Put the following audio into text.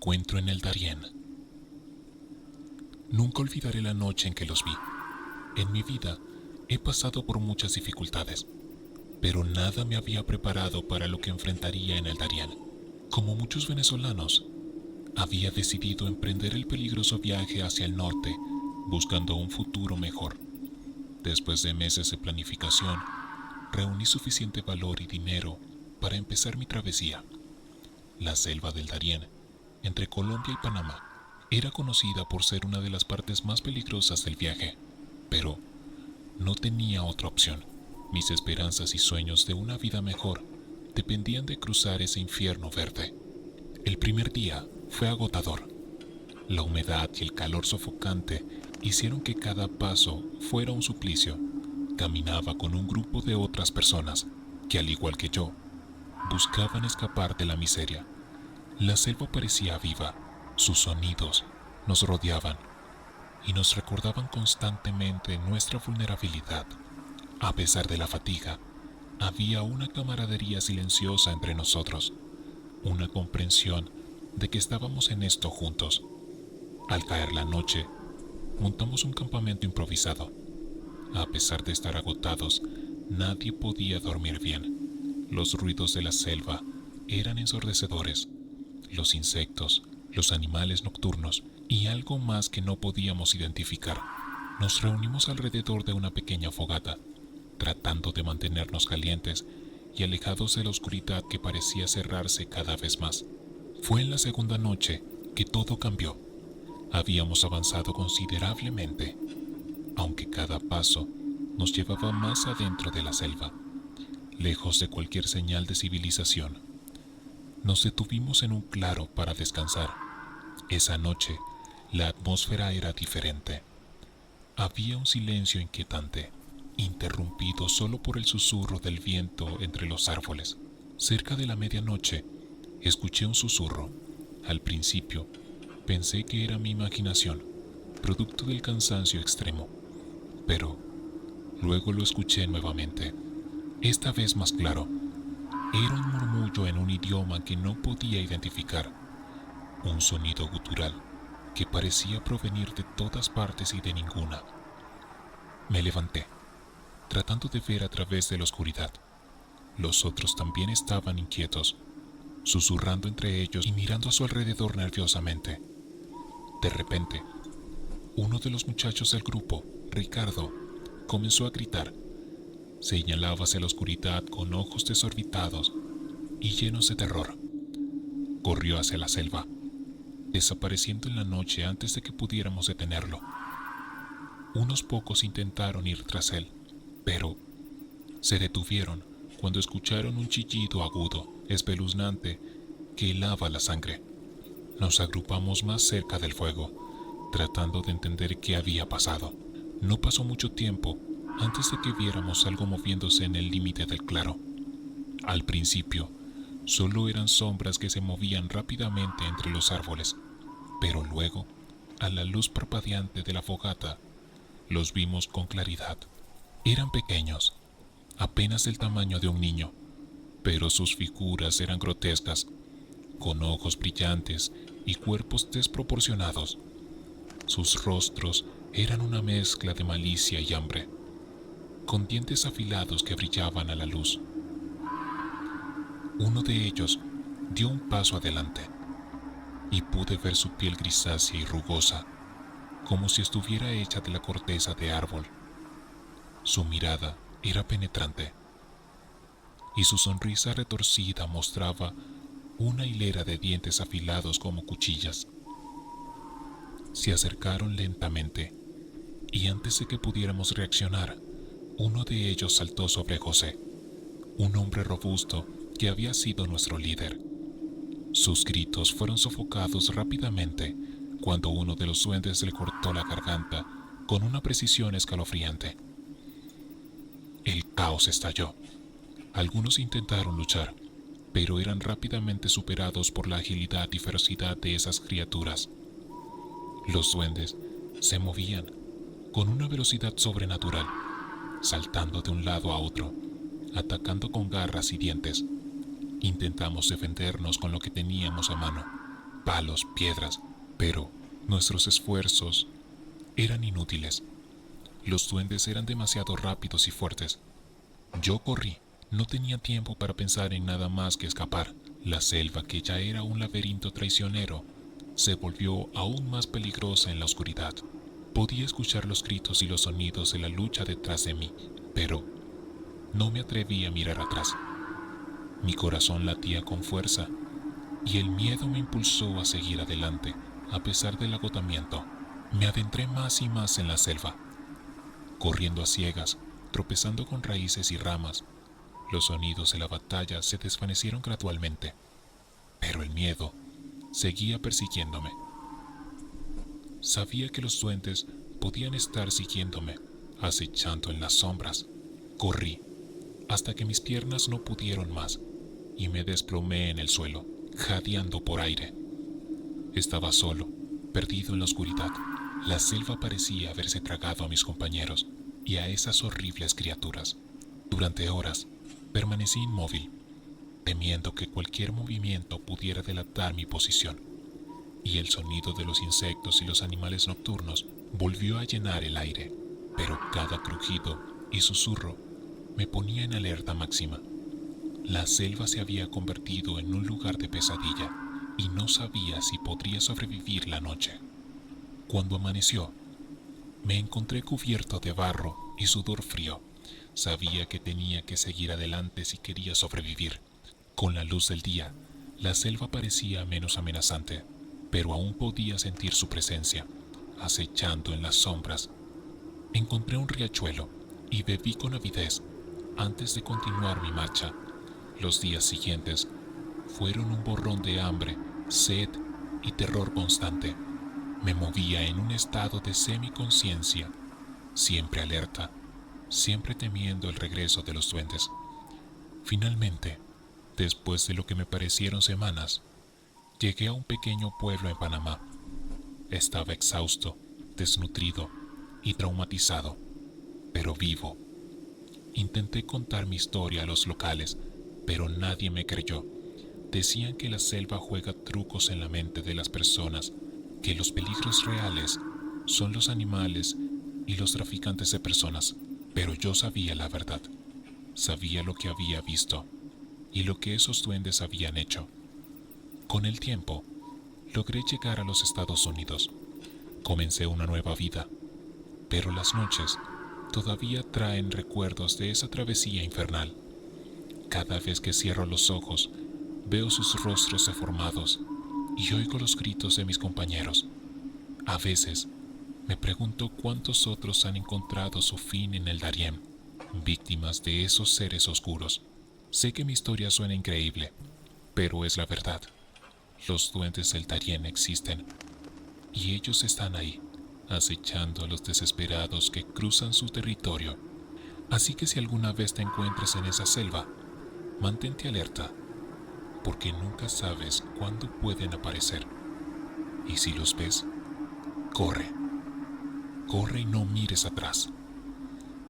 encuentro en el Darién. Nunca olvidaré la noche en que los vi. En mi vida he pasado por muchas dificultades, pero nada me había preparado para lo que enfrentaría en el Darién. Como muchos venezolanos, había decidido emprender el peligroso viaje hacia el norte, buscando un futuro mejor. Después de meses de planificación, reuní suficiente valor y dinero para empezar mi travesía. La selva del Darién, entre Colombia y Panamá, era conocida por ser una de las partes más peligrosas del viaje, pero no tenía otra opción. Mis esperanzas y sueños de una vida mejor dependían de cruzar ese infierno verde. El primer día fue agotador. La humedad y el calor sofocante hicieron que cada paso fuera un suplicio. Caminaba con un grupo de otras personas que, al igual que yo, buscaban escapar de la miseria. La selva parecía viva, sus sonidos nos rodeaban y nos recordaban constantemente nuestra vulnerabilidad. A pesar de la fatiga, había una camaradería silenciosa entre nosotros, una comprensión de que estábamos en esto juntos. Al caer la noche, montamos un campamento improvisado. A pesar de estar agotados, nadie podía dormir bien. Los ruidos de la selva eran ensordecedores. Los insectos, los animales nocturnos y algo más que no podíamos identificar. Nos reunimos alrededor de una pequeña fogata, tratando de mantenernos calientes y alejados de la oscuridad que parecía cerrarse cada vez más. Fue en la segunda noche que todo cambió. Habíamos avanzado considerablemente, aunque cada paso nos llevaba más adentro de la selva, lejos de cualquier señal de civilización. Nos detuvimos en un claro para descansar. Esa noche, la atmósfera era diferente. Había un silencio inquietante, interrumpido solo por el susurro del viento entre los árboles. Cerca de la medianoche, escuché un susurro. Al principio, pensé que era mi imaginación, producto del cansancio extremo, pero luego lo escuché nuevamente, esta vez más claro. Era un murmullo en un idioma que no podía identificar, un sonido gutural que parecía provenir de todas partes y de ninguna. Me levanté, tratando de ver a través de la oscuridad. Los otros también estaban inquietos, susurrando entre ellos y mirando a su alrededor nerviosamente. De repente, uno de los muchachos del grupo, Ricardo, comenzó a gritar. Señalaba hacia la oscuridad con ojos desorbitados y llenos de terror. Corrió hacia la selva, desapareciendo en la noche antes de que pudiéramos detenerlo. Unos pocos intentaron ir tras él, pero se detuvieron cuando escucharon un chillido agudo, espeluznante, que helaba la sangre. Nos agrupamos más cerca del fuego, tratando de entender qué había pasado. No pasó mucho tiempo antes de que viéramos algo moviéndose en el límite del claro. Al principio, solo eran sombras que se movían rápidamente entre los árboles, pero luego, a la luz parpadeante de la fogata, los vimos con claridad. Eran pequeños, apenas del tamaño de un niño, pero sus figuras eran grotescas, con ojos brillantes y cuerpos desproporcionados. Sus rostros eran una mezcla de malicia y hambre, con dientes afilados que brillaban a la luz. Uno de ellos dio un paso adelante, y pude ver su piel grisácea y rugosa, como si estuviera hecha de la corteza de árbol. Su mirada era penetrante, y su sonrisa retorcida mostraba una hilera de dientes afilados como cuchillas. Se acercaron lentamente, y antes de que pudiéramos reaccionar, uno de ellos saltó sobre José, un hombre robusto que había sido nuestro líder. Sus gritos fueron sofocados rápidamente cuando uno de los duendes le cortó la garganta con una precisión escalofriante. El caos estalló. Algunos intentaron luchar, pero eran rápidamente superados por la agilidad y ferocidad de esas criaturas. Los duendes se movían con una velocidad sobrenatural, saltando de un lado a otro, atacando con garras y dientes. Intentamos defendernos con lo que teníamos a mano, palos, piedras, pero nuestros esfuerzos eran inútiles. Los duendes eran demasiado rápidos y fuertes. Yo corrí. No tenía tiempo para pensar en nada más que escapar. La selva, que ya era un laberinto traicionero, se volvió aún más peligrosa en la oscuridad. Podía escuchar los gritos y los sonidos de la lucha detrás de mí, pero no me atreví a mirar atrás. Mi corazón latía con fuerza y el miedo me impulsó a seguir adelante, a pesar del agotamiento. Me adentré más y más en la selva, corriendo a ciegas, tropezando con raíces y ramas. Los sonidos de la batalla se desvanecieron gradualmente, pero el miedo seguía persiguiéndome. Sabía que los duendes podían estar siguiéndome, acechando en las sombras. Corrí hasta que mis piernas no pudieron más y me desplomé en el suelo, jadeando por aire. Estaba solo, perdido en la oscuridad. La selva parecía haberse tragado a mis compañeros y a esas horribles criaturas. Durante horas permanecí inmóvil, temiendo que cualquier movimiento pudiera delatar mi posición, y el sonido de los insectos y los animales nocturnos volvió a llenar el aire, pero cada crujido y susurro me ponía en alerta máxima. La selva se había convertido en un lugar de pesadilla y no sabía si podría sobrevivir la noche. Cuando amaneció, me encontré cubierto de barro y sudor frío. Sabía que tenía que seguir adelante si quería sobrevivir. Con la luz del día, la selva parecía menos amenazante, pero aún podía sentir su presencia, acechando en las sombras. Encontré un riachuelo y bebí con avidez antes de continuar mi marcha. Los días siguientes fueron un borrón de hambre, sed y terror constante. Me movía en un estado de semiconciencia, siempre alerta, siempre temiendo el regreso de los duendes. Finalmente, después de lo que me parecieron semanas, llegué a un pequeño pueblo en Panamá. Estaba exhausto, desnutrido y traumatizado, pero vivo. Intenté contar mi historia a los locales, pero nadie me creyó. Decían que la selva juega trucos en la mente de las personas, que los peligros reales son los animales y los traficantes de personas. Pero yo sabía la verdad. Sabía lo que había visto y lo que esos duendes habían hecho. Con el tiempo, logré llegar a los Estados Unidos. Comencé una nueva vida, pero las noches todavía traen recuerdos de esa travesía infernal. Cada vez que cierro los ojos, veo sus rostros deformados y oigo los gritos de mis compañeros. A veces, me pregunto cuántos otros han encontrado su fin en el Darién, víctimas de esos seres oscuros. Sé que mi historia suena increíble, pero es la verdad. Los duendes del Darién existen, y ellos están ahí, acechando a los desesperados que cruzan su territorio. Así que si alguna vez te encuentres en esa selva, mantente alerta, porque nunca sabes cuándo pueden aparecer. Y si los ves, corre. Corre y no mires atrás.